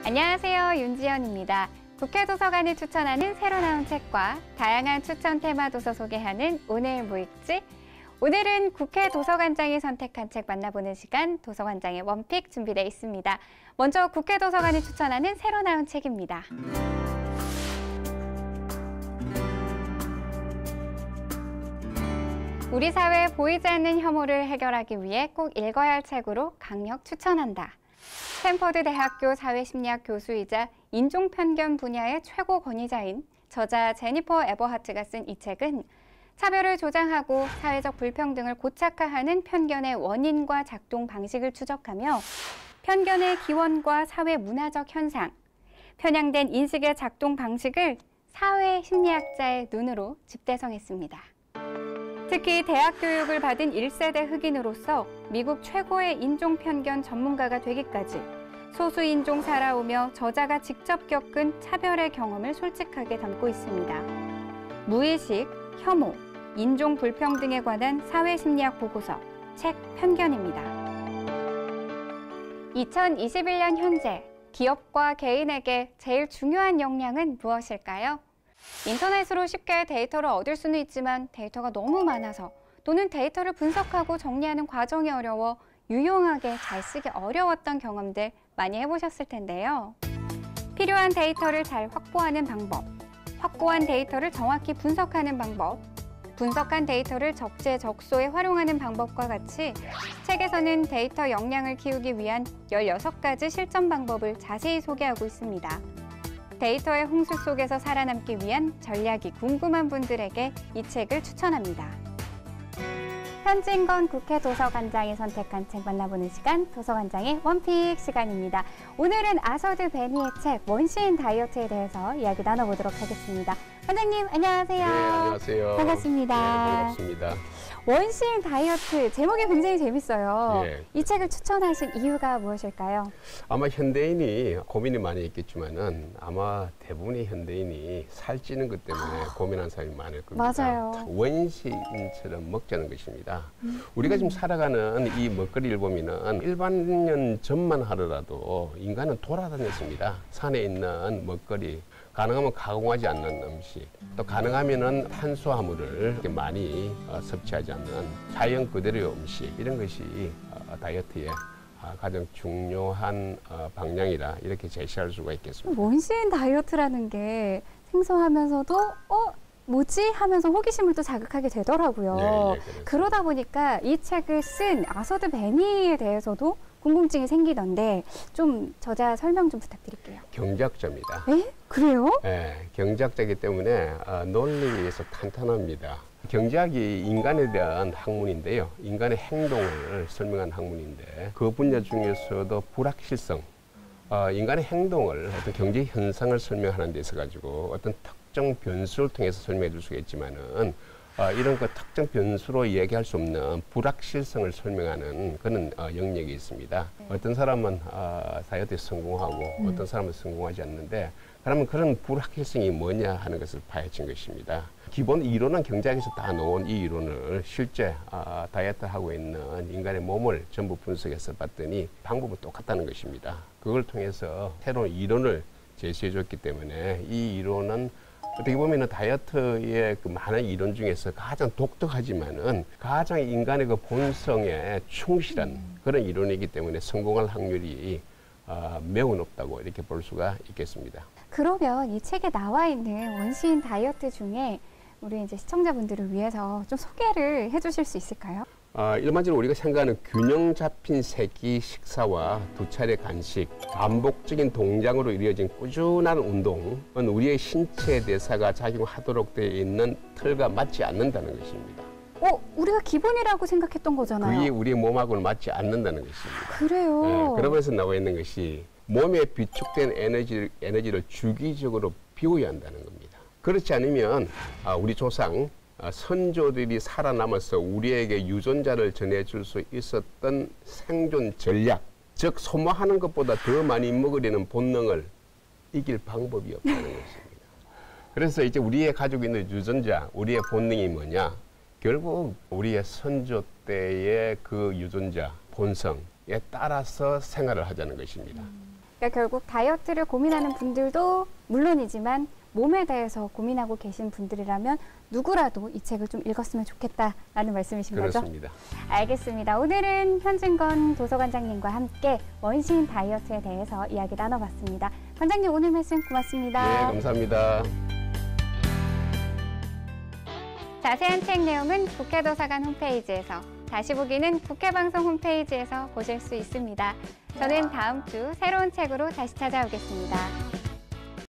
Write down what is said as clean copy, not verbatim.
안녕하세요. 윤지연입니다. 국회 도서관이 추천하는 새로 나온 책과 다양한 추천 테마 도서 소개하는 오늘 뭐 읽지? 오늘은 국회 도서관장이 선택한 책 만나보는 시간, 도서관장의 원픽 준비되어 있습니다. 먼저 국회 도서관이 추천하는 새로 나온 책입니다. 우리 사회에 보이지 않는 혐오를 해결하기 위해 꼭 읽어야 할 책으로 강력 추천한다. 스탠퍼드 대학교 사회심리학 교수이자 인종편견 분야의 최고 권위자인 저자 제니퍼 에버하트가 쓴 이 책은 차별을 조장하고 사회적 불평등을 고착화하는 편견의 원인과 작동 방식을 추적하며 편견의 기원과 사회 문화적 현상, 편향된 인식의 작동 방식을 사회 심리학자의 눈으로 집대성했습니다. 특히 대학 교육을 받은 1세대 흑인으로서 미국 최고의 인종편견 전문가가 되기까지 소수인종 살아오며 저자가 직접 겪은 차별의 경험을 솔직하게 담고 있습니다. 무의식, 혐오, 인종 불평등에 관한 사회심리학 보고서, 책 편견입니다. 2021년 현재 기업과 개인에게 제일 중요한 역량은 무엇일까요? 인터넷으로 쉽게 데이터를 얻을 수는 있지만 데이터가 너무 많아서 또는 데이터를 분석하고 정리하는 과정이 어려워 유용하게 잘 쓰기 어려웠던 경험들 많이 해보셨을 텐데요. 필요한 데이터를 잘 확보하는 방법, 확보한 데이터를 정확히 분석하는 방법, 분석한 데이터를 적재적소에 활용하는 방법과 같이 책에서는 데이터 역량을 키우기 위한 16가지 실전 방법을 자세히 소개하고 있습니다. 데이터의 홍수 속에서 살아남기 위한 전략이 궁금한 분들에게 이 책을 추천합니다. 현진건 국회 도서관장이 선택한 책 만나보는 시간, 도서관장의 원픽 시간입니다. 오늘은 아서드 베니의 책 원시인 다이어트에 대해서 이야기 나눠보도록 하겠습니다. 관장님 안녕하세요. 네, 안녕하세요. 반갑습니다. 네, 반갑습니다. 원시인 다이어트, 제목이 굉장히 재밌어요. 네. 이 책을 추천하신 이유가 무엇일까요? 아마 현대인이 고민이 많이 있겠지만은 아마 대부분의 현대인이 살찌는 것 때문에 고민하는 사람이 많을 겁니다. 맞아요. 원시인처럼 먹자는 것입니다. 우리가 지금 살아가는 이 먹거리를 보면은 일반 년 전만 하더라도 인간은 돌아다녔습니다. 산에 있는 먹거리, 가능하면 가공하지 않는 음식, 또 가능하면은 탄수화물을 이렇게 많이 섭취하지 않는 자연 그대로의 음식, 이런 것이 다이어트의 가장 중요한 방향이라 이렇게 제시할 수가 있겠습니다. 원시인 다이어트라는 게 생소하면서도 뭐지? 하면서 호기심을 또 자극하게 되더라고요. 예, 그러다 보니까 이 책을 쓴 아서드 베니에 대해서도 궁금증이 생기던데 좀 저자 설명 좀 부탁드릴게요. 경제학자입니다. 에? 그래요? 네, 경제학자이기 때문에 논리에 의해서 탄탄합니다. 경제학이 인간에 대한 학문인데요. 인간의 행동을 설명한 학문인데 그 분야 중에서도 불확실성, 인간의 행동을 어떤 경제 현상을 설명하는 데 있어 가지고 어떤 특정 변수를 통해서 설명해 줄 수가 있지만은 이런 그 특정 변수로 얘기할 수 없는 불확실성을 설명하는 그런 영역이 있습니다. 어떤 사람은 다이어트에 성공하고 어떤 사람은 성공하지 않는데 그러면 그런 불확실성이 뭐냐 하는 것을 파헤친 것입니다. 기본 이론은 경제학에서 다 놓은 이 이론을 실제 다이어트 하고 있는 인간의 몸을 전부 분석해서 봤더니 방법은 똑같다는 것입니다. 그걸 통해서 새로운 이론을 제시해 줬기 때문에 이 이론은 어떻게 보면 다이어트의 그 많은 이론 중에서 가장 독특하지만은 가장 인간의 그 본성에 충실한 그런 이론이기 때문에 성공할 확률이 매우 높다고 이렇게 볼 수가 있겠습니다. 그러면 이 책에 나와 있는 원시인 다이어트 중에 우리 이제 시청자분들을 위해서 좀 소개를 해주실 수 있을까요? 일반적으로 우리가 생각하는 균형 잡힌 세끼 식사와 2차례 간식, 반복적인 동작으로 이루어진 꾸준한 운동은 우리의 신체 대사가 작용하도록 되어 있는 틀과 맞지 않는다는 것입니다. 우리가 기본이라고 생각했던 거잖아요. 그게 우리의 몸하고는 맞지 않는다는 것입니다. 그래요? 네, 그러면서 나와 있는 것이 몸에 비축된 에너지를 주기적으로 비워야 한다는 겁니다. 그렇지 않으면 우리 조상 선조들이 살아남아서 우리에게 유전자를 전해줄 수 있었던 생존 전략, 즉 소모하는 것보다 더 많이 먹으려는 본능을 이길 방법이 없다는 것입니다. 그래서 이제 우리의 가지고 있는 유전자, 우리의 본능이 뭐냐? 결국 우리의 선조 때의 그 유전자, 본성에 따라서 생활을 하자는 것입니다. 그러니까 결국 다이어트를 고민하는 분들도 물론이지만 몸에 대해서 고민하고 계신 분들이라면 누구라도 이 책을 좀 읽었으면 좋겠다라는 말씀이신 거죠? 그렇습니다. 알겠습니다. 오늘은 현진건 도서관장님과 함께 원시인 다이어트에 대해서 이야기 나눠봤습니다. 관장님 오늘 말씀 고맙습니다. 네, 감사합니다. 자세한 책 내용은 국회도서관 홈페이지에서, 다시 보기는 국회방송 홈페이지에서 보실 수 있습니다. 저는 다음 주 새로운 책으로 다시 찾아오겠습니다.